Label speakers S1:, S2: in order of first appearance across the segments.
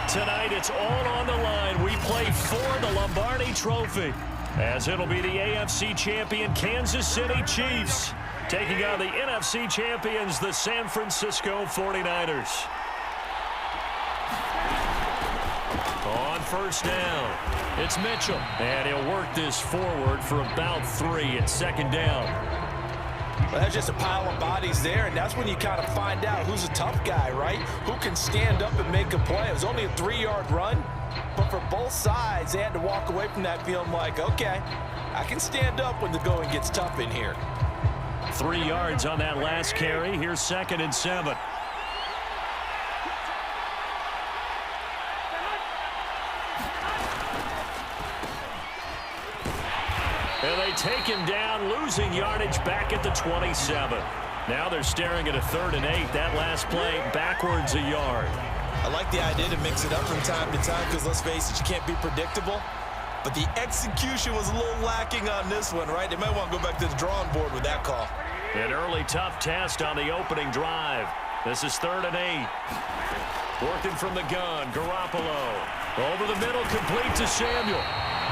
S1: Tonight, it's all on the line. We play for the Lombardi Trophy, as it'll be the AFC champion Kansas City Chiefs taking on the NFC champions, the San Francisco 49ers. On first down, it's Mitchell, and he'll work this forward for about 3 at second down.
S2: Well, there's just a pile of bodies there, and that's when you kind of find out who's a tough guy, right? Who can stand up and make a play. It was only a 3-yard run, but for both sides, they had to walk away from that feeling like, okay, I can stand up when the going gets tough in here.
S1: 3 yards on that last carry. Here's 2nd and 7. And they take him down, losing yardage back at the 27. Now they're staring at a 3rd and 8. That last play backwards a yard.
S3: I like the idea to mix it up from time to time because, let's face it, you can't be predictable. But the execution was a little lacking on this one, right? They might want to go back to the drawing board with that call.
S1: An early tough test on the opening drive. This is 3rd and 8. Working from the gun, Garoppolo. Over the middle, complete to Samuel.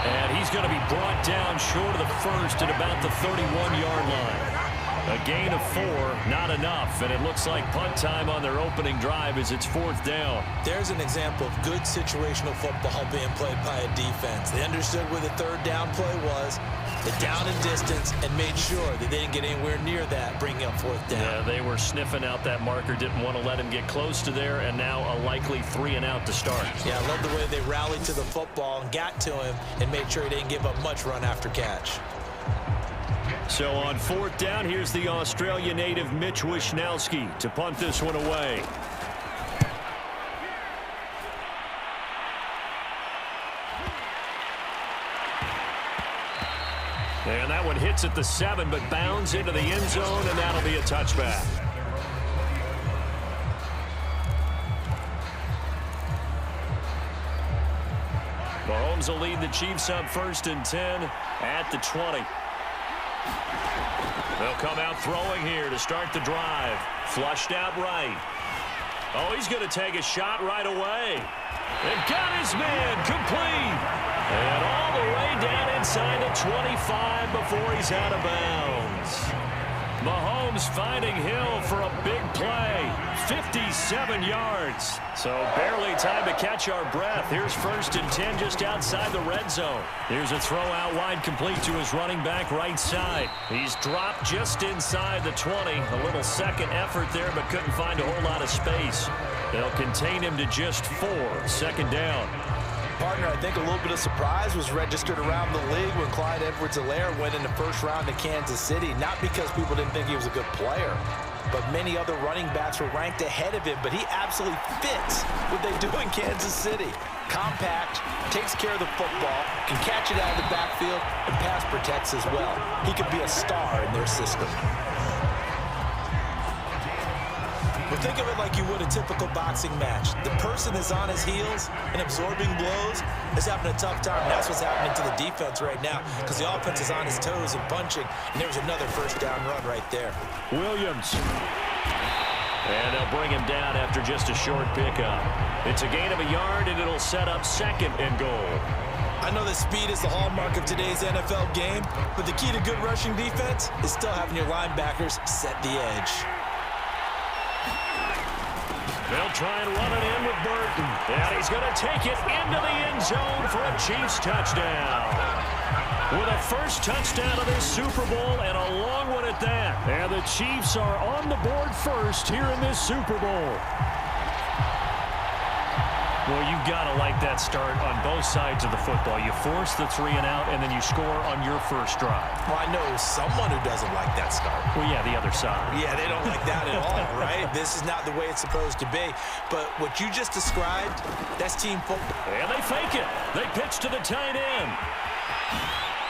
S1: And he's going to be brought down short of the first at about the 31-yard line. A gain of 4, not enough, and it looks like punt time on their opening drive as it's 4th down.
S3: There's an example of good situational football being played by a defense. They understood where the 3rd down play was, the down and distance, and made sure that they didn't get anywhere near that, bringing up 4th down.
S1: Yeah, they were sniffing out that marker, didn't want to let him get close to there, and now a likely 3 and out to start.
S3: Yeah, I love the way they rallied to the football and got to him and made sure he didn't give up much run after catch.
S1: So on 4th down, here's the Australia native Mitch Wishnowsky to punt this one away. And that one hits at the 7, but bounds into the end zone, and that'll be a touchback. Mahomes will lead the Chiefs up 1st and 10 at the 20. They'll come out throwing here to start the drive. Flushed out right. Oh, he's going to take a shot right away. They've got his man complete. And all the way down inside the 25 before he's out of bounds. Mahomes finding Hill for a big play. 57 yards. So barely time to catch our breath. Here's 1st and 10 just outside the red zone. Here's a throw out wide complete to his running back right side. He's dropped just inside the 20. A little second effort there, but couldn't find a whole lot of space. They'll contain him to just 4. 2nd down.
S2: Partner, I think a little bit of surprise was registered around the league when Clyde Edwards-Helaire went in the 1st round to Kansas City. Not because people didn't think he was a good player, but many other running backs were ranked ahead of him. But he absolutely fits what they do in Kansas City. Compact, takes care of the football, can catch it out of the backfield, and pass protects as well. He could be a star in their system.
S3: But think of it like you would a typical boxing match. The person is on his heels and absorbing blows is having a tough time. That's what's happening to the defense right now because the offense is on his toes and punching. And there's another 1st down run right there.
S1: Williams. And they'll bring him down after just a short pickup. It's a gain of a yard, and it'll set up 2nd and goal.
S3: I know that speed is the hallmark of today's NFL game, but the key to good rushing defense is still having your linebackers set the edge.
S1: They'll try and run it in with Burton. And he's going to take it into the end zone for a Chiefs touchdown. With a 1st touchdown of this Super Bowl and a long one at that. And the Chiefs are on the board 1st here in this Super Bowl. Well, you've got to like that start on both sides of the football. You force the 3 and out, and then you score on your 1st drive.
S3: Well, I know someone who doesn't like that start.
S1: Well, yeah, the other side.
S3: Yeah, they don't like that at all, right? This is not the way it's supposed to be. But what you just described, that's team football.
S1: And they fake it. They pitch to the tight end.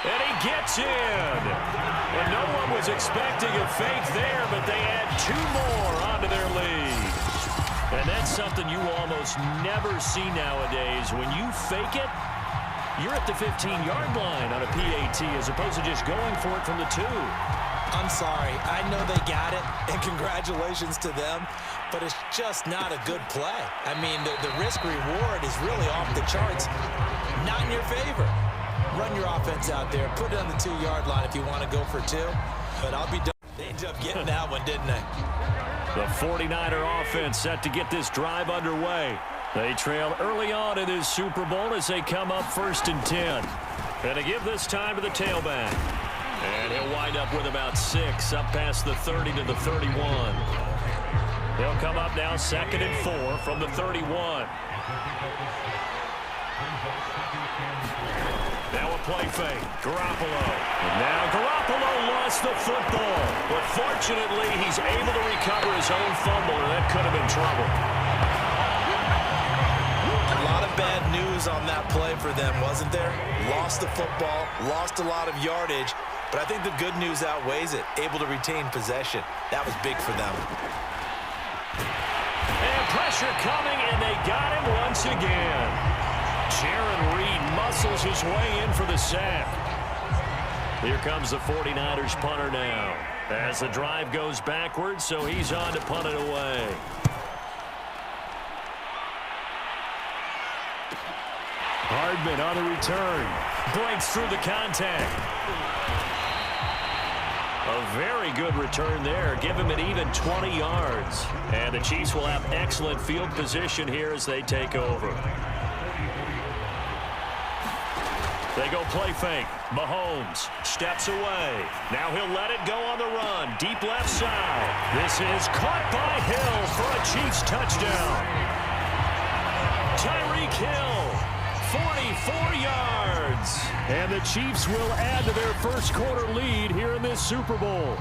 S1: And he gets in. And no one was expecting a fake there, but they add 2 more onto their lead. And that's something you almost never see nowadays. When you fake it, you're at the 15-yard line on a PAT as opposed to just going for it from the 2.
S3: I'm sorry. I know they got it, and congratulations to them. but it's just not a good play. I mean, the risk-reward is really off the charts, not in your favor. Run your offense out there. Put it on the 2-yard line if you want to go for 2. But I'll be done. They ended up getting that one, didn't they?
S1: The 49er offense set to get this drive underway. They trail early on in this Super Bowl as they come up 1st and 10. And to give this time to the tailback. And he'll wind up with about 6 up past the 30 to the 31. He'll come up now 2nd and 4 from the 31. Now a play fake. Garoppolo. And now Garoppolo lost the football. But fortunately, he's able to recover his own fumble, and that could have been trouble.
S3: A lot of bad news on that play for them, wasn't there? Lost the football, lost a lot of yardage, but I think the good news outweighs it. Able to retain possession. That was big for them.
S1: And pressure coming, and they got him once again. Jaron Reed muscles his way in for the sack. Here comes the 49ers punter now. As the drive goes backwards, so he's on to punt it away. Hardman on the return. Breaks through the contact. A very good return there. Give him an even 20 yards. And the Chiefs will have excellent field position here as they take over. They go play fake. Mahomes steps away. Now he'll let it go on the run. Deep left side. This is caught by Hill for a Chiefs touchdown. Tyreek Hill, 44 yards. And the Chiefs will add to their first quarter lead here in this Super Bowl.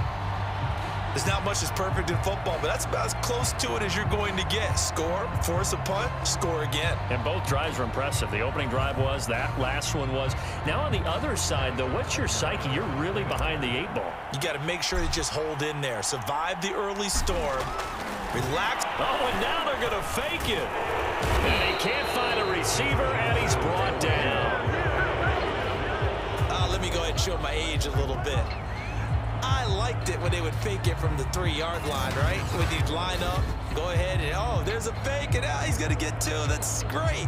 S3: There's not much that's perfect in football, but that's about as close to it as you're going to get. Score, force a punt, score again.
S1: And both drives were impressive. The opening drive was, that last one was. Now on the other side, though, what's your psyche? You're really behind the 8 ball.
S3: You got to make sure you just hold in there. Survive the early storm. Relax.
S1: Oh, and now they're going to fake it. And he can't find a receiver, and he's brought down.
S3: Let me go ahead and show my age a little bit. I liked it when they would fake it from the 3-yard line, right? When you'd line up, go ahead and, oh, there's a fake, and he's going to get 2. That's great.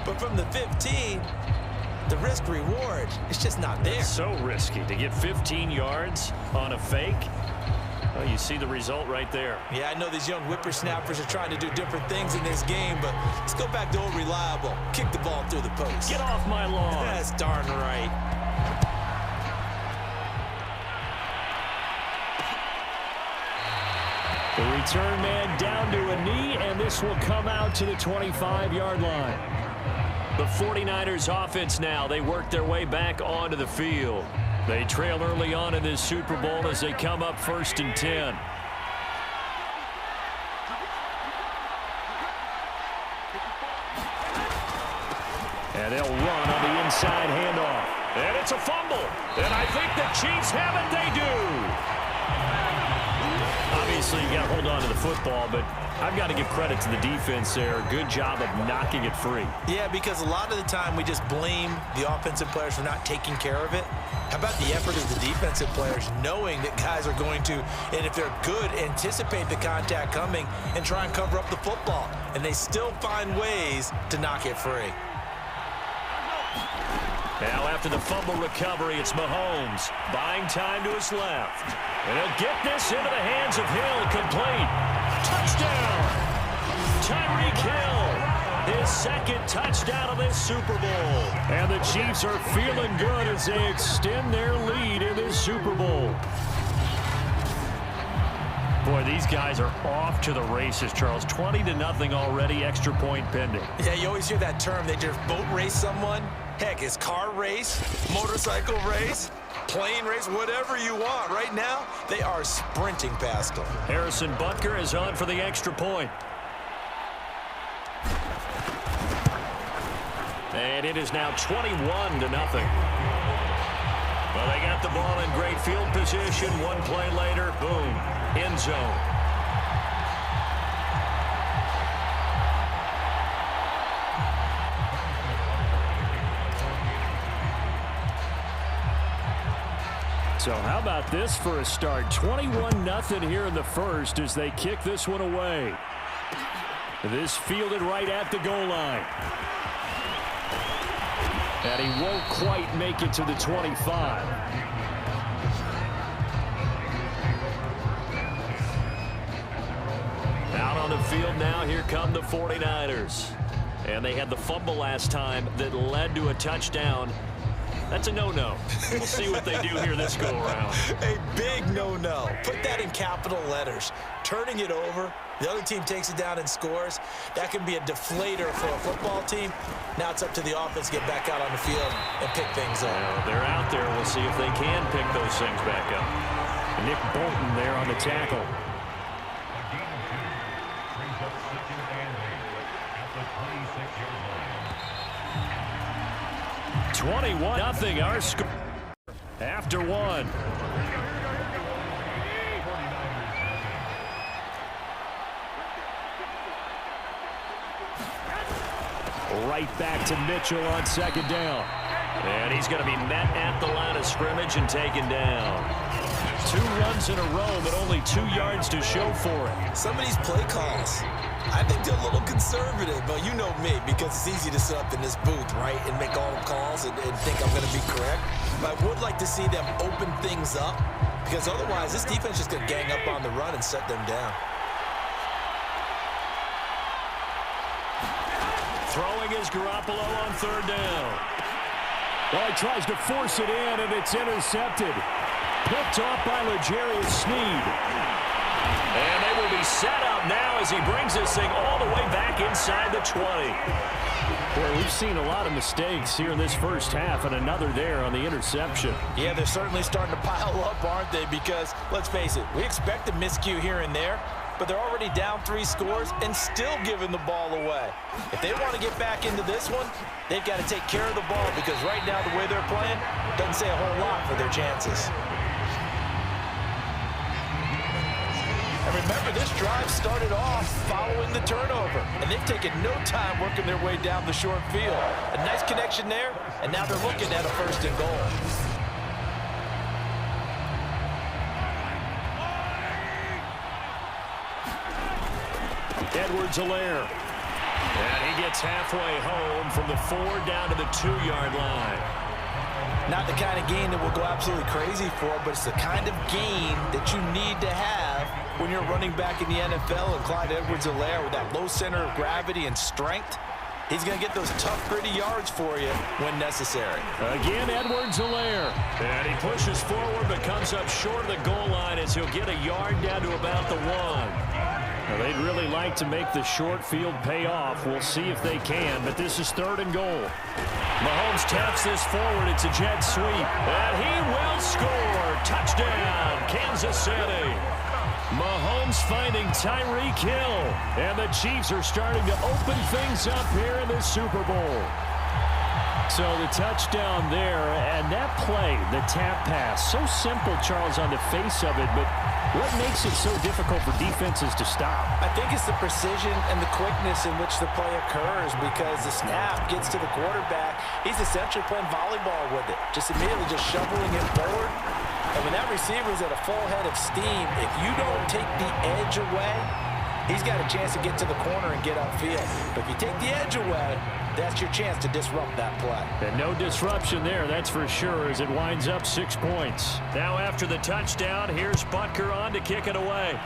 S3: But from the 15, the risk-reward, it's just not there.
S1: It's so risky to get 15 yards on a fake. Well, you see the result right there.
S3: Yeah, I know these young whippersnappers are trying to do different things in this game, but let's go back to old reliable. Kick the ball through the post.
S1: Get off my lawn.
S3: That's darn right.
S1: The return man down to a knee, and this will come out to the 25-yard line. The 49ers offense now, they work their way back onto the field. They trail early on in this Super Bowl as they come up 1st and 10. And they'll run on the inside handoff. And it's a fumble. And I think the Chiefs have it. They do. Obviously, you got to hold on to the football, but I've got to give credit to the defense there. Good job of knocking it free.
S3: Yeah, because a lot of the time we just blame the offensive players for not taking care of it. How about the effort of the defensive players knowing that guys are going to, and if they're good, anticipate the contact coming and try and cover up the football. And they still find ways to knock it free.
S1: Now after the fumble recovery, it's Mahomes buying time to his left. And he'll get this into the hands of Hill, complete. Touchdown! Tyreek Hill, his 2nd touchdown of this Super Bowl. And the Chiefs are feeling good as they extend their lead in this Super Bowl. Boy, these guys are off to the races, Charles. 20-0 already, extra point pending.
S3: Yeah, you always hear that term. They just boat race someone. Heck, it's car race, motorcycle race, plane race, whatever you want. Right now, they are sprinting past them.
S1: Harrison Butker is on for the extra point. And it is now 21-0. Well, they got the ball in great field position. One play later, boom, end zone. So how about this for a start? 21-0 here in the first as they kick this one away. This fielded right at the goal line. And he won't quite make it to the 25. Out on the field now, here come the 49ers. And they had the fumble last time that led to a touchdown. That's a no-no. We'll see what they do here this go-around.
S3: A big no-no. Put that in capital letters. Turning it over, the other team takes it down and scores. That can be a deflator for a football team. Now it's up to the offense to get back out on the field and pick things up.
S1: Well, they're out there. We'll see if they can pick those things back up. Nick Bolton there on the tackle. 21-0 our score after one. Right back to Mitchell on second down. And he's going to be met at the line of scrimmage and taken down. 2 runs in a row, but only 2 yards to show for it.
S3: Some of these play calls, I think they're a little conservative, but you know me, because it's easy to sit up in this booth, right, and make all the calls and think I'm going to be correct. But I would like to see them open things up, because otherwise this defense is just going to gang up on the run and set them down.
S1: Throwing is Garoppolo on third down. Well, he tries to force it in, and it's intercepted. Picked off by L'Jarius Sneed. And they will be set up now as he brings this thing all the way back inside the 20. Boy, we've seen a lot of mistakes here in this first half, and another there on the interception.
S2: Yeah, they're certainly starting to pile up, aren't they? Because, let's face it, we expect a miscue here and there, but they're already down 3 scores and still giving the ball away. If they want to get back into this one, they've got to take care of the ball, because right now the way they're playing doesn't say a whole lot for their chances. And remember, this drive started off following the turnover, and they've taken no time working their way down the short field. A nice connection there, and now they're looking at a 1st and goal.
S1: Edwards-Helaire. And he gets halfway home from the 4 down to the 2-yard line.
S2: Not the kind of gain that will go absolutely crazy for, but it's the kind of gain that you need to have when you're running back in the NFL. And Clyde Edwards-Helaire, with that low center of gravity and strength, he's going to get those tough, gritty yards for you when necessary.
S1: Again, Edwards-Helaire. And he pushes forward but comes up short of the goal line as he'll get a yard down to about the 1. Well, they'd really like to make the short field pay off. We'll see if they can, but this is 3rd and goal. Mahomes taps this forward. It's a jet sweep, and he will score. Touchdown, Kansas City. Mahomes finding Tyreek Hill, and the Chiefs are starting to open things up here in the Super Bowl. So the touchdown there, and that play, the tap pass, so simple, Charles, on the face of it, but what makes it so difficult for defenses to stop?
S2: I think it's the precision and the quickness in which the play occurs, because the snap gets to the quarterback. He's essentially playing volleyball with it, just immediately just shoveling it forward. And when that receiver's at a full head of steam, if you don't take the edge away, he's got a chance to get to the corner and get upfield. But if you take the edge away, that's your chance to disrupt that play.
S1: And no disruption there, that's for sure, as it winds up 6 points. Now after the touchdown, here's Butker on to kick it away.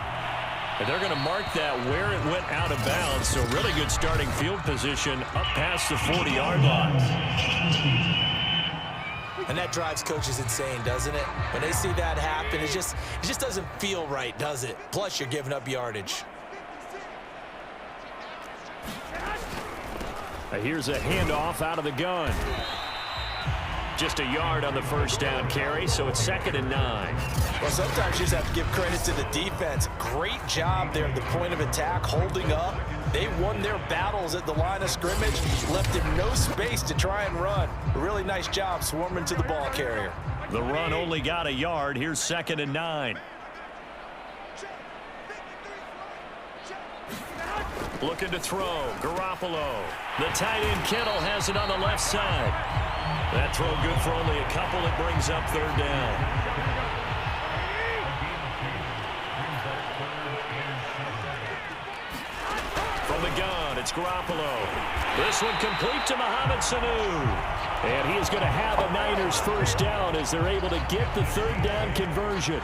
S1: And they're going to mark that where it went out of bounds, so really good starting field position up past the 40-yard line.
S3: And that drives coaches insane, doesn't it? When they see that happen, it just doesn't feel right, does it? Plus, you're giving up yardage.
S1: Here's a handoff out of the gun. Just a yard on the 1st down carry, so it's 2nd and 9.
S2: Well, sometimes you just have to give credit to the defense. Great job there at the point of attack, holding up. They won their battles at the line of scrimmage, left him no space to try and run. A really nice job swarming to the ball carrier.
S1: The run only got a yard. Here's 2nd and 9. Looking to throw, Garoppolo. The tight end Kittle has it on the left side. That throw good for only a couple. It brings up 3rd down. It's Garoppolo. This one complete to Mohamed Sanu. And he is going to have a Niners first down as they're able to get the third down conversion.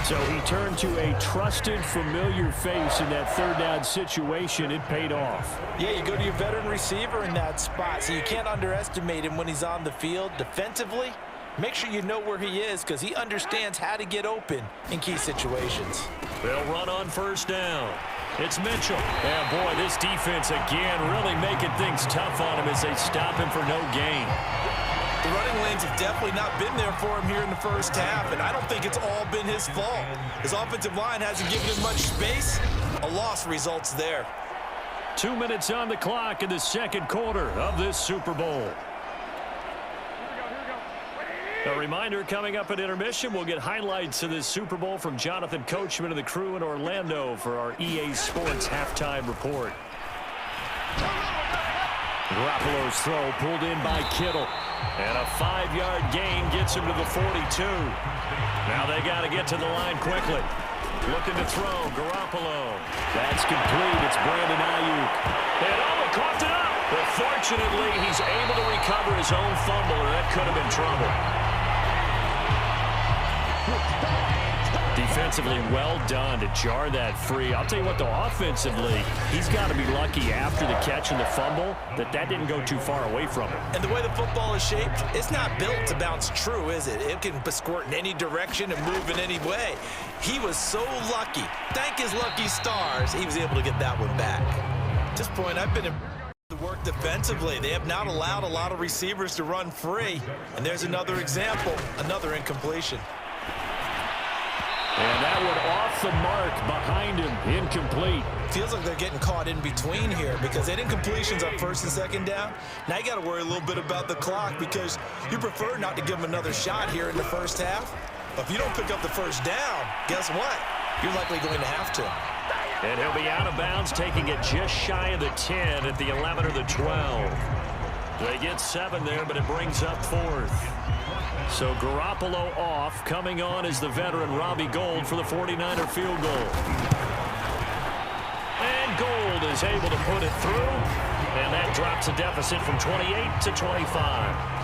S1: So he turned to a trusted, familiar face in that third down situation. It paid off.
S3: Yeah, you go to your veteran receiver in that spot, so you can't underestimate him when he's on the field. Defensively, make sure you know where he is because he understands how to get open in key situations.
S1: They'll run on first down. It's Mitchell. And boy, this defense again really making things tough on him as they stop him for no gain.
S3: The running lanes have definitely not been there for him here in the first half, and I don't think it's all been his fault. His offensive line hasn't given him much space. A loss results there.
S1: 2 minutes on the clock in the second quarter of this Super Bowl. A reminder, coming up at intermission, we'll get highlights of this Super Bowl from Jonathan Coachman and the crew in Orlando for our EA Sports halftime report. Garoppolo's throw pulled in by Kittle. And a 5-yard gain gets him to the 42. Now they got to get to the line quickly. Looking to throw, Garoppolo. That's complete. It's Brandon Ayuk. And caught it up. But fortunately, he's able to recover his own fumble, or that could have been trouble. Defensively, well done to jar that free. I'll tell you what, though, offensively, he's got to be lucky after the catch and the fumble that didn't go too far away from him.
S3: And the way the football is shaped, it's not built to bounce true, is it? It can squirt in any direction and move in any way. He was so lucky. Thank his lucky stars, he was able to get that one back. At this point, I've been to work defensively. They have not allowed a lot of receivers to run free. And there's another example, another incompletion.
S1: And that one off the mark behind him, incomplete.
S3: Feels like they're getting caught in between here because they did incompletions on first and second down. Now you got to worry a little bit about the clock because you prefer not to give them another shot here in the first half. But if you don't pick up the first down, guess what? You're likely going to have to.
S1: And he'll be out of bounds, taking it just shy of the 10 at the 11 or the 12. They get 7 there, but it brings up 4th. So Garoppolo off. Coming on is the veteran Robbie Gould for the 49er field goal. And Gould is able to put it through. And that drops a deficit from 28 to 25.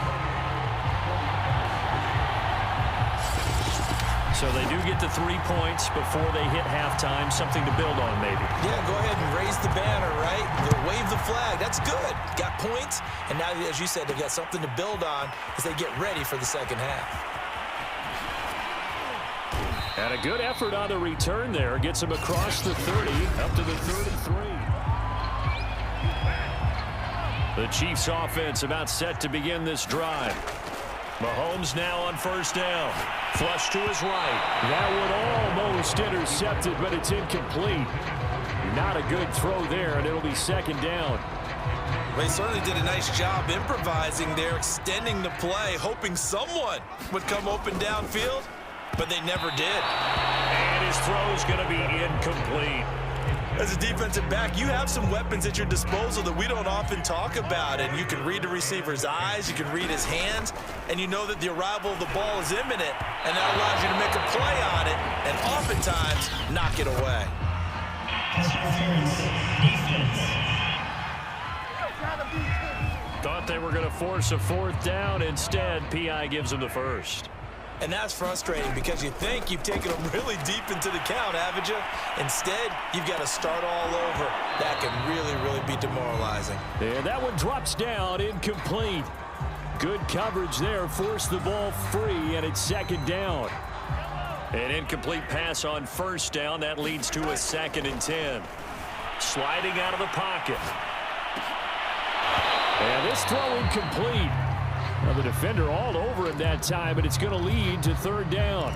S1: So they do get the 3 points before they hit halftime. Something to build on, maybe.
S3: Yeah, go ahead and raise the banner, right? They'll wave the flag. That's good. Got points. And now, as you said, they've got something to build on as they get ready for the second half.
S1: And a good effort on the return there. Gets him across the 30, up to the 33. The Chiefs offense about set to begin this drive. Mahomes now on first down. Flush to his right. That one almost intercepted, but it's incomplete. Not a good throw there, and it'll be second down.
S3: Well, he certainly did a nice job improvising there, extending the play, hoping someone would come open downfield, but they never did.
S1: And his throw's going to be incomplete.
S3: As a defensive back, you have some weapons at your disposal that we don't often talk about, and you can read the receiver's eyes, you can read his hands, and you know that the arrival of the ball is imminent, and that allows you to make a play on it, and oftentimes knock it away.
S1: Thought they were going to force a 4th down. Instead, P.I. gives them the first.
S3: And that's frustrating because you think you've taken them really deep into the count, haven't you? Instead, you've got to start all over. That can really, really be demoralizing.
S1: And that one drops down, incomplete. Good coverage there, forced the ball free, and it's second down. An incomplete pass on first down. That leads to a 2nd and 10. Sliding out of the pocket. And this throw incomplete. Well, the defender all over him that time, and it's going to lead to 3rd down.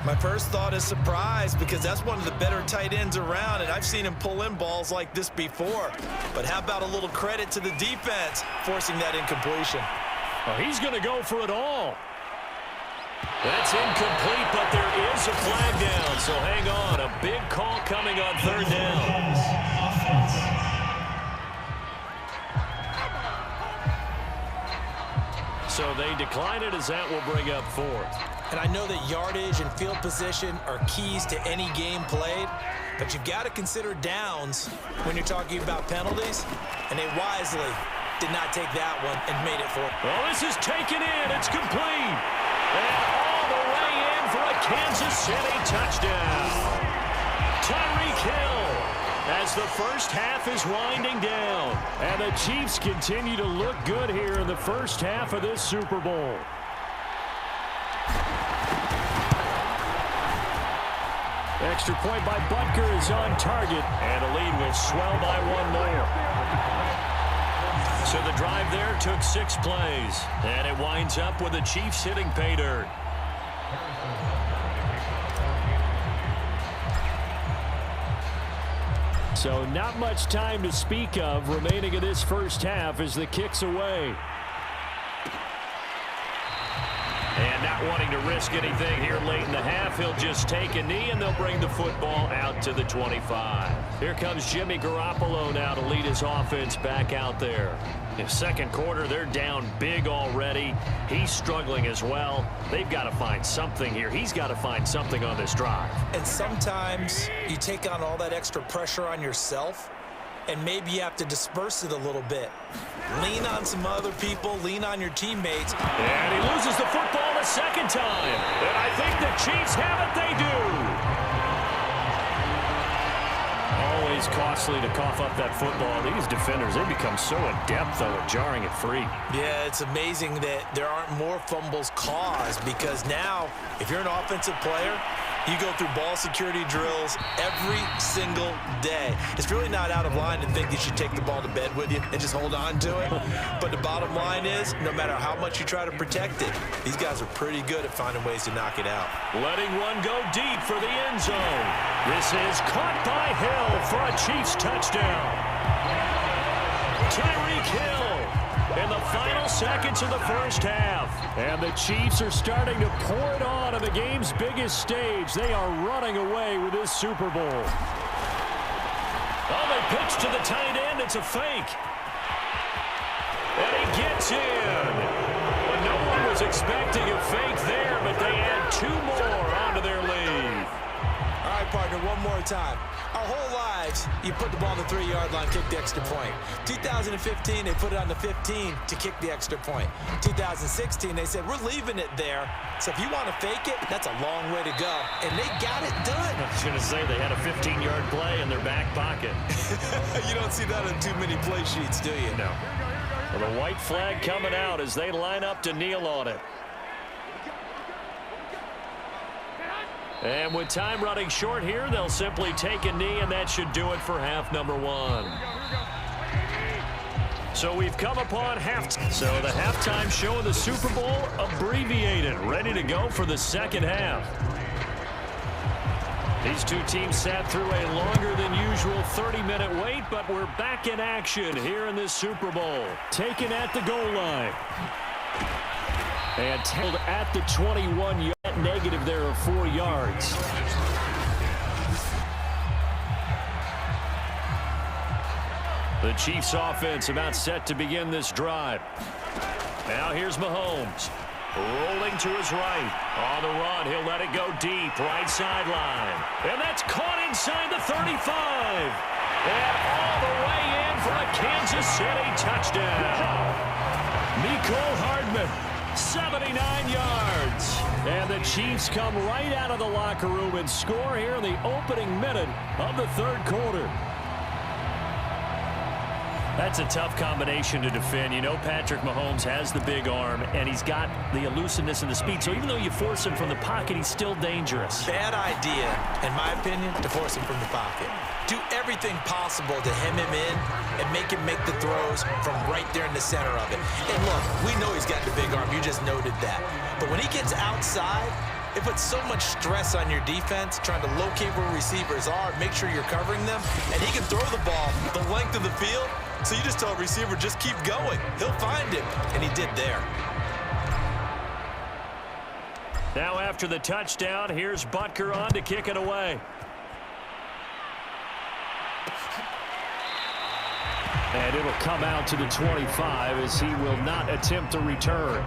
S3: My first thought is surprise because that's one of the better tight ends around, and I've seen him pull in balls like this before. But how about a little credit to the defense forcing that incompletion?
S1: Well, he's going to go for it all. That's incomplete, but there is a flag down, so hang on. A big call coming on 3rd down. So they decline it as that will bring up 4th.
S3: And I know that yardage and field position are keys to any game played, But you've got to consider downs when you're talking about penalties, and they wisely did not take that one and made it for it.
S1: Well, this is taken in. It's complete. And all the way in for a Kansas City touchdown. Tyreek Hill as the first half is winding down. And the Chiefs continue to look good here in the first half of this Super Bowl. Extra point by Butker is on target, and the lead will swell by one more. So the drive there took 6 plays, and it winds up with the Chiefs hitting pay dirt. So not much time to speak of remaining in this first half as the kick's away. And not wanting to risk anything here late in the half, he'll just take a knee, and they'll bring the football out to the 25. Here comes Jimmy Garoppolo now to lead his offense back out there. In second quarter, they're down big already. He's struggling as well. They've got to find something here. He's got to find something on this drive.
S3: And sometimes you take on all that extra pressure on yourself, and maybe you have to disperse it a little bit. Lean on some other people, lean on your teammates.
S1: And he loses the football a second time. And I think the Chiefs have it. They do. Always costly to cough up that football. These defenders, they become so adept, though, at jarring it free.
S3: Yeah, it's amazing that there aren't more fumbles caused, because now, if you're an offensive player, you go through ball security drills every single day. It's really not out of line to think you should take the ball to bed with you and just hold on to it. But the bottom line is, no matter how much you try to protect it, these guys are pretty good at finding ways to knock it out.
S1: Letting one go deep for the end zone. This is caught by Hill for a Chiefs touchdown. Tyreek Hill in the final seconds of the first half. And the Chiefs are starting to pour it on the game's biggest stage. They are running away with this Super Bowl. Oh, they pitch to the tight end. It's a fake. And he gets in. But no one was expecting a fake there, but they add 2 more onto their lead.
S3: All right, partner, one more time. Our whole lives, you put the ball on the 3-yard line, kick the extra point. 2015, they put it on the 15 to kick the extra point. 2016, they said, we're leaving it there. So if you want to fake it, that's a long way to go. And they got it done.
S1: I was going to say they had a 15-yard play in their back pocket.
S3: You don't see that on too many play sheets, do you?
S1: No. Well, the white flag coming out as they line up to kneel on it. And with time running short here, they'll simply take a knee, and that should do it for half number 1. So we've come upon halftime. So the halftime show of the Super Bowl abbreviated, ready to go for the second half. These two teams sat through a longer than usual 30-minute wait, but we're back in action here in this Super Bowl. Taken at the goal line. And held at the 21-yard. Negative there of 4 yards. The Chiefs offense about set to begin this drive. Now here's Mahomes. Rolling to his right. On the run, he'll let it go deep. Right sideline. And that's caught inside the 35. And all the way in for a Kansas City touchdown. Mecole Hardman. 79 yards. And the Chiefs come right out of the locker room and score here in the opening minute of the third quarter. That's a tough combination to defend. You know Patrick Mahomes has the big arm, and he's got the elusiveness and the speed. So even though you force him from the pocket, he's still dangerous.
S3: Bad idea, in my opinion, to force him from the pocket. Do everything possible to hem him in and make him make the throws from right there in the center of it. And look, we know he's got the big arm. You just noted that. But when he gets outside, it puts so much stress on your defense trying to locate where receivers are, make sure you're covering them, and he can throw the ball the length of the field. So you just tell a receiver, just keep going. He'll find it, and he did there.
S1: Now after the touchdown, here's Butker on to kick it away. And it'll come out to the 25 as he will not attempt to return.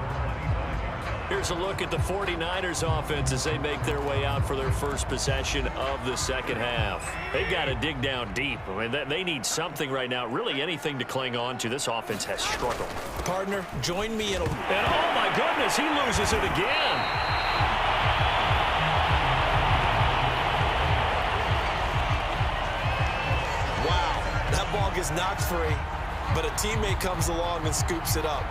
S1: Here's a look at the 49ers offense as they make their way out for their first possession of the second half. They've got to dig down deep. I mean, they need something right now, really anything to cling on to. This offense has struggled.
S3: Partner, join me in a...
S1: And oh my goodness, he loses it again.
S3: Wow, that ball gets knocked free, but a teammate comes along and scoops it up.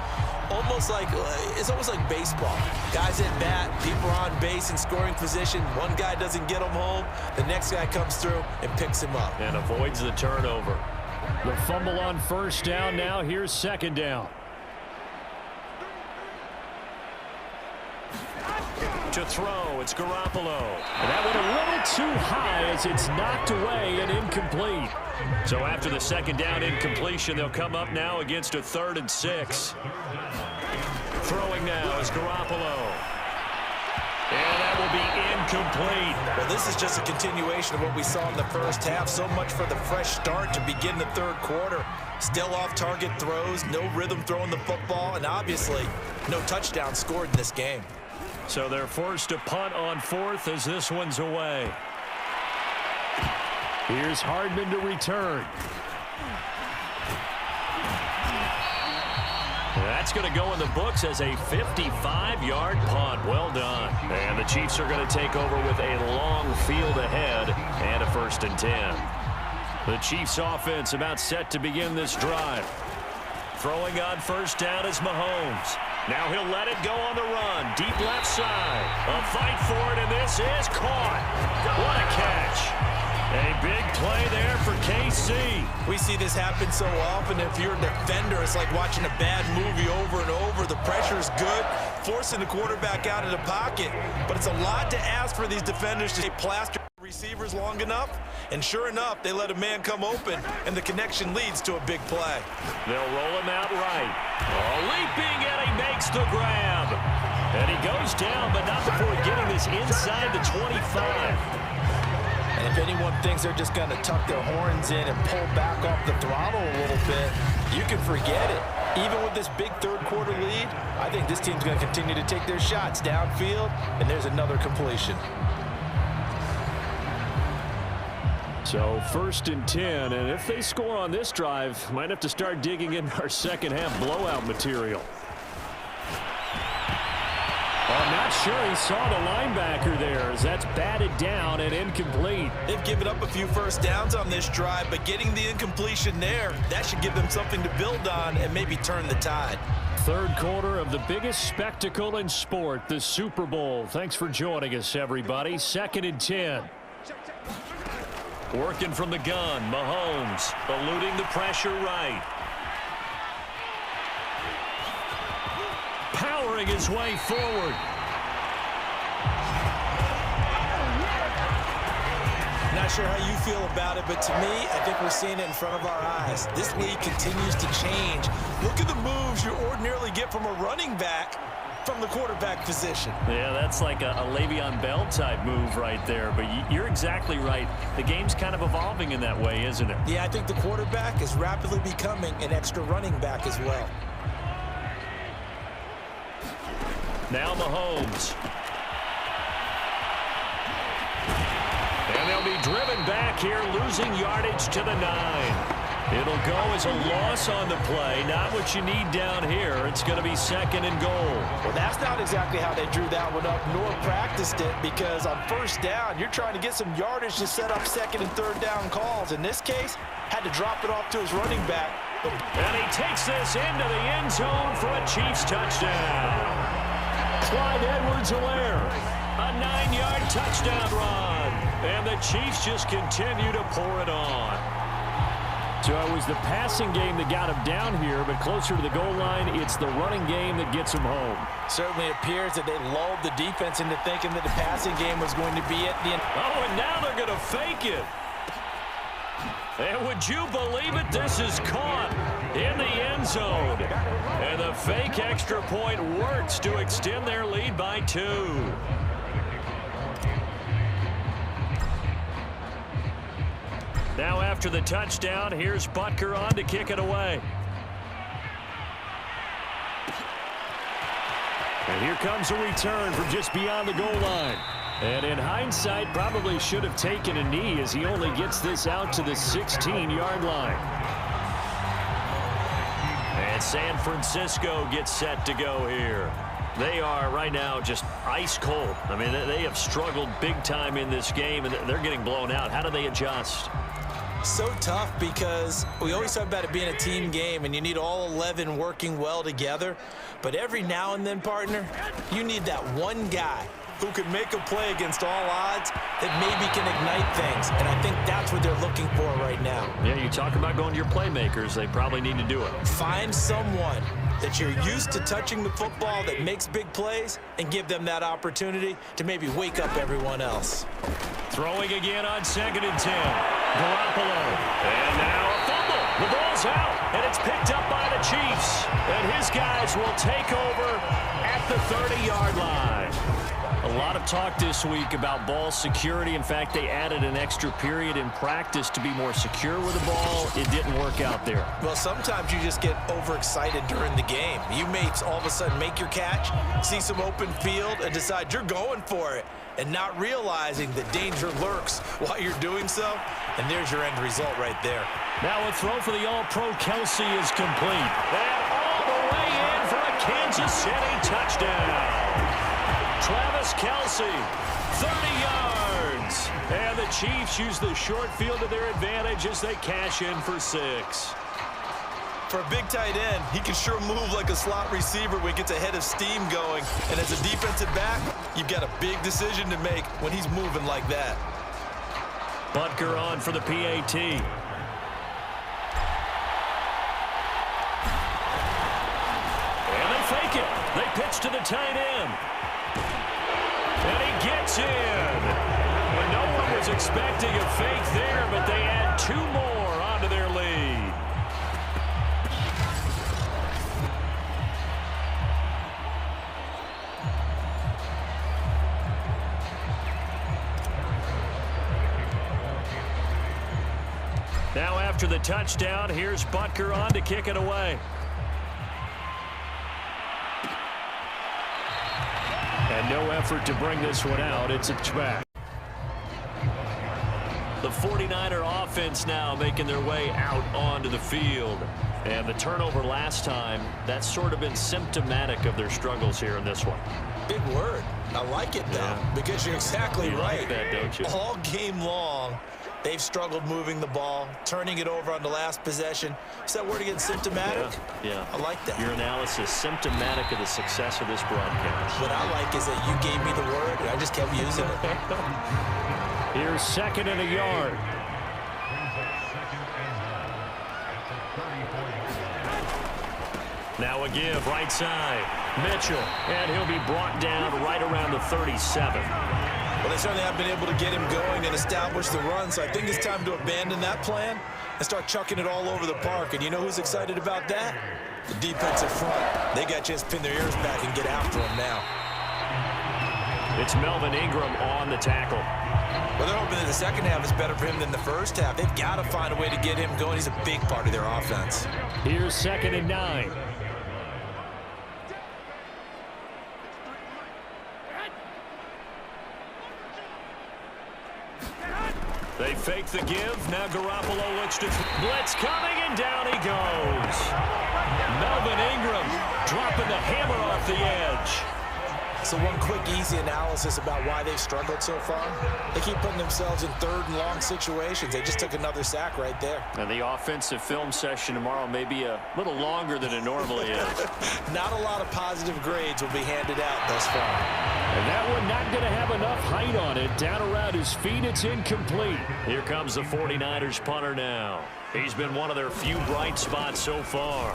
S3: It's almost like baseball. Guys at bat, people are on base in scoring position. One guy doesn't get him home. The next guy comes through and picks him up.
S1: And avoids the turnover. The fumble on first down now. Here's second down. To throw, it's Garoppolo. And that went a little too high as it's knocked away and incomplete. So after the second down incompletion, they'll come up now against a 3rd and 6. Throwing now is Garoppolo. And that will be incomplete.
S3: Well, this is just a continuation of what we saw in the first half. So much for the fresh start to begin the third quarter. Still off-target throws, no rhythm throwing the football, and obviously no touchdown scored in this game.
S1: So they're forced to punt on 4th as this one's away. Here's Hardman to return. That's going to go in the books as a 55-yard punt. Well done. And the Chiefs are going to take over with a long field ahead and a 1st and 10. The Chiefs offense about set to begin this drive. Throwing on first down is Mahomes. Now he'll let it go on the run. Deep left side. A fight for it, and this is caught. What a catch. A big play there for KC.
S3: We see this happen so often. If you're a defender, it's like watching a bad movie over and over. The pressure is good, forcing the quarterback out of the pocket. But it's a lot to ask for these defenders to plaster receivers long enough. And sure enough, they let a man come open, and the connection leads to a big play.
S1: They'll roll him out right. Oh, leaping, and he makes the grab. And he goes down, but not before getting this inside the 25.
S2: And if anyone thinks they're just going to tuck their horns in and pull back off the throttle a little bit, you can forget it. Even with this big third quarter lead, I think this team's going to continue to take their shots downfield, and there's another completion.
S1: So 1st and 10, and if they score on this drive, might have to start digging in our second half blowout material. I'm not sure he saw the linebacker there as that's batted down and incomplete.
S3: They've given up a few first downs on this drive, but getting the incompletion there, that should give them something to build on and maybe turn the tide.
S1: Third quarter of the biggest spectacle in sport, the Super Bowl. Thanks for joining us, everybody. 2nd and 10. Working from the gun, Mahomes eluding the pressure right. Powering his way forward.
S3: Not sure how you feel about it, but to me, I think we're seeing it in front of our eyes. This league continues to change. Look at the moves you ordinarily get from a running back from the quarterback position.
S1: Yeah, that's like a Le'Veon Bell type move right there, but you're exactly right. The game's kind of evolving in that way, isn't it?
S3: Yeah, I think the quarterback is rapidly becoming an extra running back as well.
S1: Now Mahomes. And they'll be driven back here, losing yardage to the 9. It'll go as a loss on the play. Not what you need down here. It's going to be 2nd and goal.
S2: Well, that's not exactly how they drew that one up nor practiced it, because on first down, you're trying to get some yardage to set up 2nd and 3rd down calls. In this case, had to drop it off to his running back.
S1: And he takes this into the end zone for a Chiefs touchdown. Clyde Edwards-Helaire, a 9-yard touchdown run. And the Chiefs just continue to pour it on. So it was the passing game that got him down here, but closer to the goal line, it's the running game that gets him home.
S2: Certainly appears that they lulled the defense into thinking that the passing game was going to be at the end.
S1: Oh, and now they're going to fake it. And would you believe it? This is caught in the end zone. And the fake extra point works to extend their lead by 2. Now after the touchdown, here's Butker on to kick it away. And here comes a return from just beyond the goal line. And in hindsight, probably should have taken a knee as he only gets this out to the 16-yard line. And San Francisco gets set to go here. They are right now just ice cold. I mean, they have struggled big time in this game, and they're getting blown out. How do they adjust?
S3: So tough because we always talk about it being a team game, and you need all 11 working well together. But every now and then, partner, you need that one guy who can make a play against all odds that maybe can ignite things. And I think that's what they're looking for right now.
S1: Yeah, you talk about going to your playmakers. They probably need to do it.
S3: Find someone that you're used to touching the football that makes big plays and give them that opportunity to maybe wake up everyone else.
S1: Throwing again on 2nd and 10. Garoppolo. And now a fumble. The ball's out, and it's picked up by the Chiefs. And his guys will take over at the 30-yard line. A lot of talk this week about ball security. In fact, they added an extra period in practice to be more secure with the ball. It didn't work out there.
S3: Well, sometimes you just get overexcited during the game. You may all of a sudden make your catch, see some open field, and decide you're going for it, and not realizing the danger lurks while you're doing so. And there's your end result right there.
S1: Now a throw for the All-Pro Kelsey is complete. And all the way in for a Kansas City touchdown. Travis Kelsey, 30 yards. And the Chiefs use the short field to their advantage as they cash in for 6.
S3: For a big tight end, he can sure move like a slot receiver when he gets a head of steam going. And as a defensive back, you've got a big decision to make when he's moving like that.
S1: Butker on for the PAT. And they fake it. They pitch to the tight end. And he gets in. And no one was expecting a fake there, but they add 2 more onto their lead. Now after the touchdown, here's Butker on to kick it away. And no effort to bring this one out. It's a touchback. The 49er offense now making their way out onto the field. And the turnover last time, that's sort of been symptomatic of their struggles here in this one.
S3: Big word. I like it, though, because you're exactly right.
S1: Like that, don't you?
S3: All game long, they've struggled moving the ball, turning it over on the last possession. Is that word again, symptomatic?
S1: Yeah.
S3: I like that.
S1: Your analysis, symptomatic of the success of this broadcast.
S3: What I like is that you gave me the word, and I just kept using it.
S1: Here's 2nd and a yard. Now a give, right side. Mitchell, and he'll be brought down right around the 37.
S3: Well, they certainly have been able to get him going and establish the run, so I think it's time to abandon that plan and start chucking it all over the park. And you know who's excited about that? The defensive front. They got a chance to pin their ears back and get after him now.
S1: It's Melvin Ingram on the tackle.
S3: Well, they're hoping that the second half is better for him than the first half. They've got to find a way to get him going. He's a big part of their offense.
S1: Here's 2nd and 9. They fake the give. Now Garoppolo looks to blitz coming, and down he goes. Melvin Ingram dropping the hammer off the edge.
S3: So one quick, easy analysis about why they've struggled so far. They keep putting themselves in 3rd and long situations. They just took another sack right there.
S1: And the offensive film session tomorrow may be a little longer than it normally is.
S3: Not a lot of positive grades will be handed out thus far.
S1: And that one not going to have enough height on it. Down around his feet, it's incomplete. Here comes the 49ers punter now. He's been one of their few bright spots so far.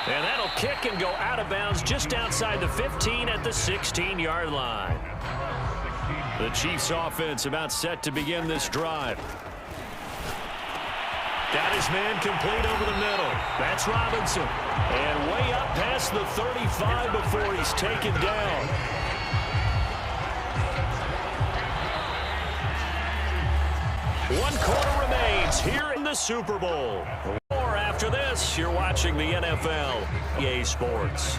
S1: And that'll kick and go out of bounds just outside the 15 at the 16-yard line. The Chiefs offense about set to begin this drive. Got his man complete over the middle. That's Robinson. And way up past the 35 before he's taken down. One quarter remains here in the Super Bowl. More after after this, you're watching the NFL EA Sports.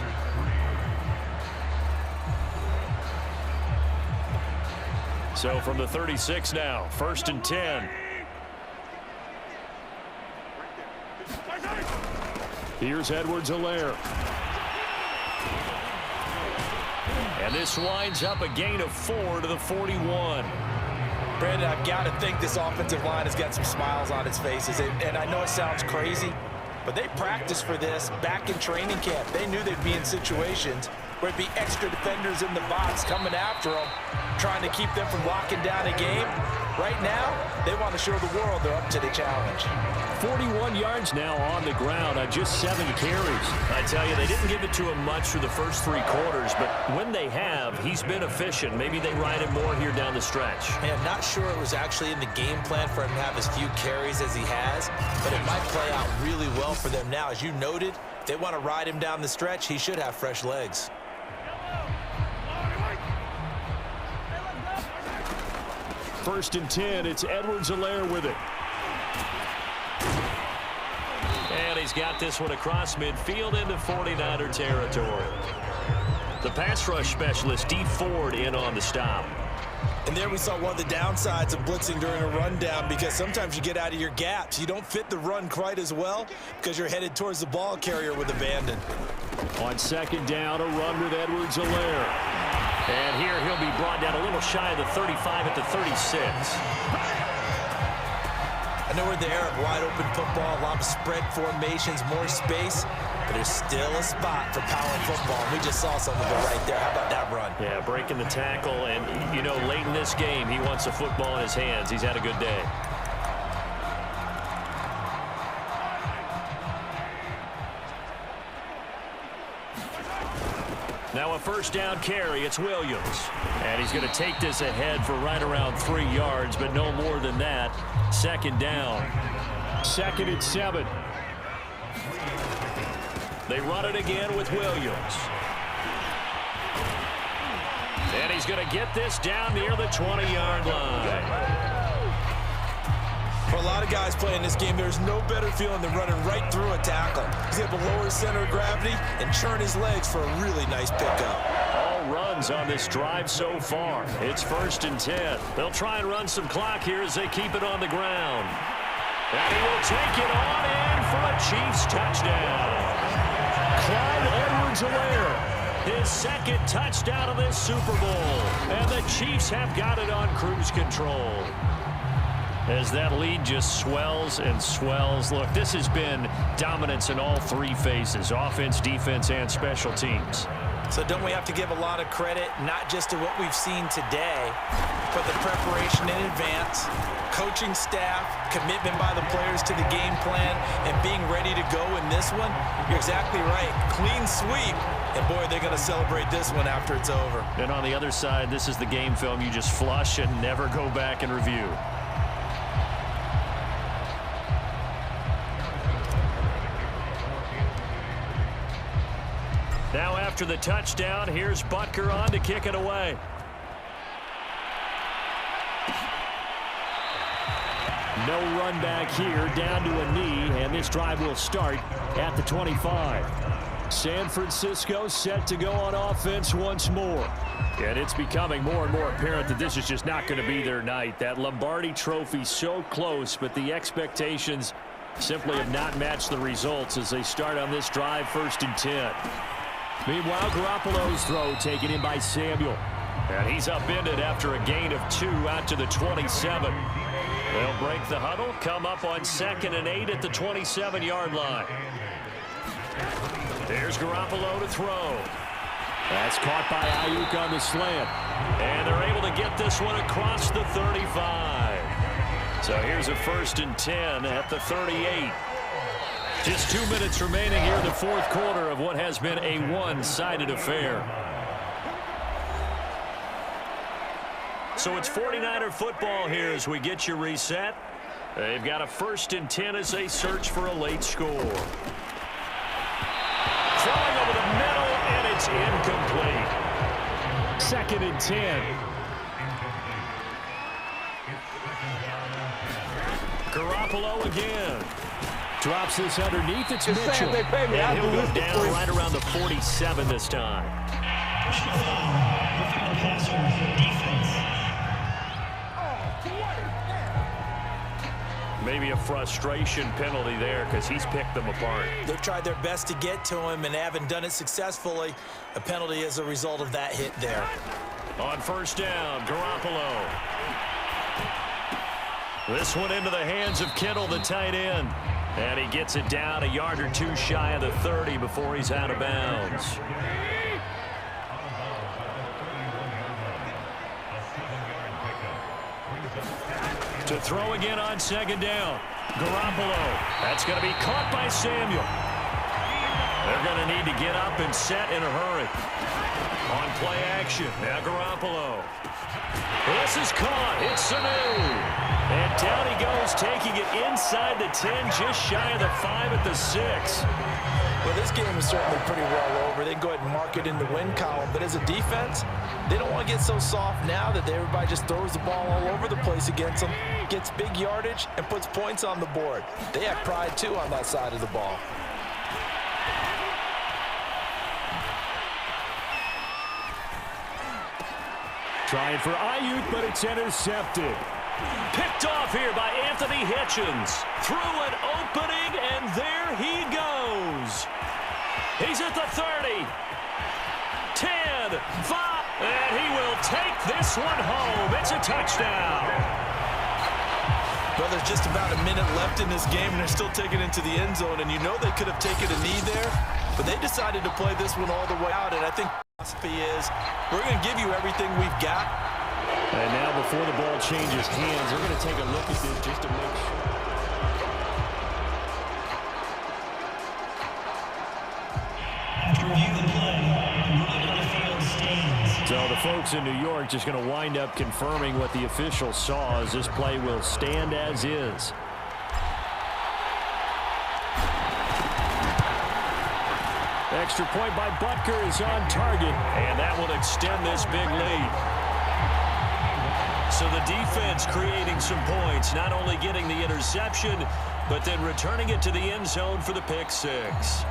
S1: So from the 36 now, 1st and 10. Here's Edwards-Helaire. And this winds up a gain of 4 to the 41.
S2: Brandon, I've got to think this offensive line has got some smiles on its faces. And I know it sounds crazy, but they practiced for this back in training camp. They knew they'd be in situations where it'd be extra defenders in the box coming after them, trying to keep them from locking down a game. Right now, they want to show the world they're up to the challenge.
S1: 41 yards now on the ground on just 7 carries. I tell you, they didn't give it to him much for the first 3 quarters, but when they have, he's been efficient. Maybe they ride him more here down the stretch.
S2: Man, not sure it was actually in the game plan for him to have as few carries as he has, but it might play out really well for them now. As you noted, if they want to ride him down the stretch, he should have fresh legs.
S1: First and 10, it's Edwards-Helaire with it. And he's got this one across midfield into 49er territory. The pass rush specialist, D. Ford, in on the stop.
S3: And there we saw one of the downsides of blitzing during a rundown, because sometimes you get out of your gaps. You don't fit the run quite as well because you're headed towards the ball carrier with abandon.
S1: On 2nd down, a run with Edwards-Helaire. And here he'll be brought down a little shy of the 35 at the 36.
S3: I know we're there at wide open football, a lot of spread formations, more space, but there's still a spot for power football. And we just saw some of it right there. How about that run?
S1: Yeah, breaking the tackle, and, you know, late in this game, he wants a football in his hands. He's had a good day. Now a 1st down carry, it's Williams. And he's going to take this ahead for right around 3 yards, but no more than that. 2nd down. 2nd and 7. They run it again with Williams. And he's going to get this down near the 20-yard line.
S3: For a lot of guys playing this game, there's no better feeling than running right through a tackle. He's able to lower his center of gravity and churn his legs for a really nice pickup.
S1: All runs on this drive so far. It's 1st and 10. They'll try and run some clock here as they keep it on the ground. And he will take it on in for a Chiefs touchdown. Clyde Edwards-Helaire, his 2nd touchdown of this Super Bowl. And the Chiefs have got it on cruise control. As that lead just swells and swells. Look, this has been dominance in all 3 phases, offense, defense, and special teams.
S2: So don't we have to give a lot of credit, not just to what we've seen today, but the preparation in advance, coaching staff, commitment by the players to the game plan, and being ready to go in this one? You're exactly right. Clean sweep. And, boy, they're going to celebrate this one after it's over.
S1: And on the other side, this is the game film you just flush and never go back and review. Now after the touchdown, here's Butker on to kick it away. No run back here, down to a knee, and this drive will start at the 25. San Francisco set to go on offense once more. And it's becoming more and more apparent that this is just not going to be their night. That Lombardi trophy so close, but the expectations simply have not matched the results as they start on this drive, 1st and 10. Meanwhile, Garoppolo's throw taken in by Samuel. And he's upended after a gain of 2 out to the 27. They'll break the huddle, come up on 2nd and 8 at the 27-yard line. There's Garoppolo to throw. That's caught by Ayuk on the slant. And they're able to get this one across the 35. So here's a 1st and 10 at the 38. Just 2 minutes remaining here in the 4th quarter of what has been a one-sided affair. So it's 49er football here as we get you reset. They've got a 1st and 10 as they search for a late score. Throwing over the middle, and it's incomplete. 2nd and 10. Garoppolo again. Drops this underneath. It's
S4: Just
S1: Mitchell.
S4: saying, they pay me.
S1: And
S4: I
S1: he'll
S4: do
S1: go
S4: this for
S1: down
S4: free.
S1: right around the 47 this time. Maybe a frustration penalty there because he's picked them apart.
S3: They've tried their best to get to him and haven't done it successfully. A penalty as a result of that hit there.
S1: On first down, Garoppolo. This one into the hands of Kittle, the tight end. And he gets it down a yard or two shy of the 30 before he's out of bounds. To throw again on second down. Garoppolo. That's going to be caught by Samuel. They're going to need to get up and set in a hurry. On play action. Now Garoppolo. This is caught. It's Sanu. And down he goes, taking it inside the 10, just shy of the 5 at the 6.
S3: Well, this game is certainly pretty well over. They can go ahead and mark it in the win column. But as a defense, they don't want to get so soft now that everybody just throws the ball all over the place against them, gets big yardage, and puts points on the board. They have pride, too, on that side of the ball.
S1: Trying for Ayuk, but it's intercepted. Picked off here by Anthony Hitchens. Through an opening, and there he goes. He's at the 30. 10, 5, and he will take this one home. It's a touchdown.
S3: Well, there's just about a minute left in this game, and they're still taking it into the end zone. And you know they could have taken a knee there, but they decided to play this one all the way out. And I think the philosophy is we're going to give you everything we've got.
S1: And now before the ball changes hands, they're going to take a look at this just to make sure.
S5: After reviewing the play, movement on the field stands.
S1: So the folks in New York just going to wind up confirming what the official saw as this play will stand as is. Extra point by Butker is on target, and that will extend this big lead. So the defense creating some points, not only getting the interception, but then returning it to the end zone for the pick six.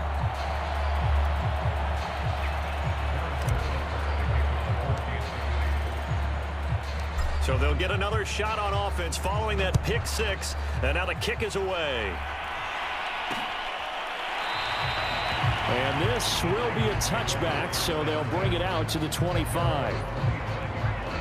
S1: So they'll get another shot on offense following that pick six, and now the kick is away. And this will be a touchback, so they'll bring it out to the 25.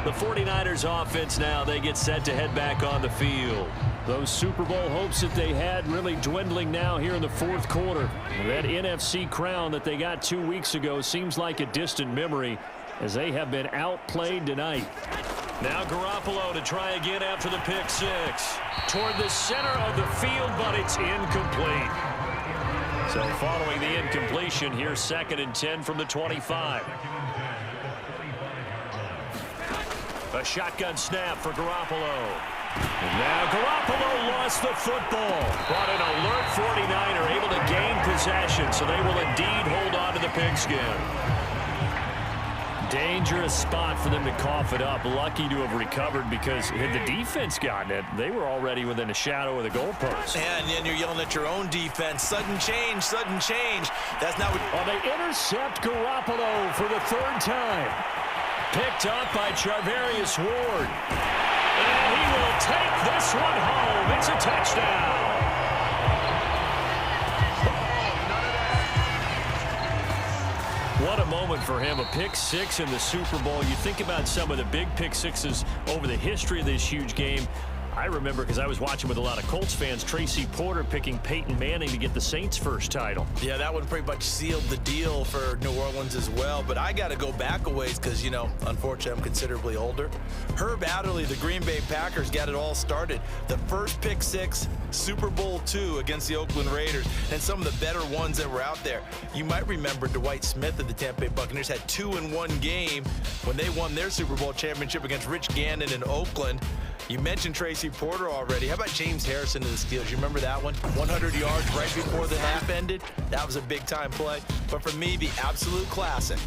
S1: The 49ers offense now, they get set to head back on the field. Those Super Bowl hopes that they had really dwindling now here in the fourth quarter. That NFC crown that they got 2 weeks ago seems like a distant memory as they have been outplayed tonight. Now Garoppolo to try again after the pick six. Toward the center of the field, but it's incomplete. So following the incompletion, here's 2nd and 10 from the 25. A shotgun snap for Garoppolo. And now Garoppolo lost the football. But an alert 49er able to gain possession, so they will indeed hold on to the pigskin. Dangerous spot for them to cough it up. Lucky to have recovered because had the defense gotten it, they were already within a shadow of the goalpost.
S3: And then you're yelling at your own defense. Sudden change, sudden change. That's not what...
S1: Oh, they intercept Garoppolo for the 3rd time. Picked up by Charvarius Ward. And he will take this one home. It's a touchdown. What a moment for him, a pick six in the Super Bowl. You think about some of the big pick sixes over the history of this huge game. I remember, because I was watching with a lot of Colts fans, Tracy Porter picking Peyton Manning to get the Saints' first title.
S3: Yeah, that one pretty much sealed the deal for New Orleans as well. But I got to go back a ways because, you know, unfortunately, I'm considerably older. Herb Adderley, the Green Bay Packers, got it all started. The first pick six, Super Bowl II against the Oakland Raiders, and some of the better ones that were out there. You might remember Dwight Smith of the Tampa Bay Buccaneers had 2 in one game when they won their Super Bowl championship against Rich Gannon in Oakland. You mentioned Tracy Porter already. How about James Harrison of the Steelers? You remember that one? 100 yards right before the half ended. That was a big-time play. But for me, the absolute classic,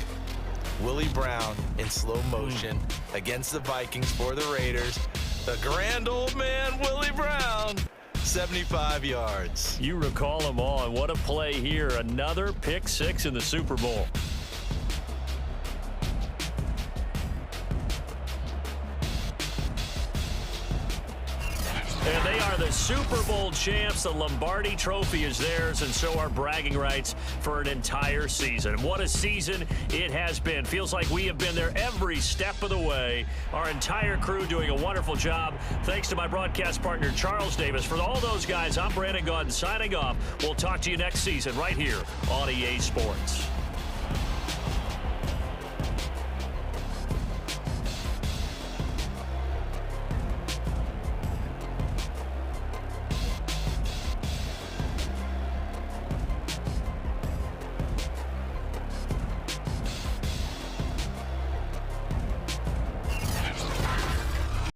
S3: Willie Brown in slow motion against the Vikings for the Raiders. The grand old man, Willie Brown, 75 yards.
S1: You recall them all, and what a play here. Another pick six in the Super Bowl. And they are the Super Bowl champs. The Lombardi Trophy is theirs, and so are bragging rights for an entire season. What a season it has been. Feels like we have been there every step of the way. Our entire crew doing a wonderful job. Thanks to my broadcast partner, Charles Davis. For all those guys, I'm Brandon Gaudin signing off. We'll talk to you next season right here on EA Sports.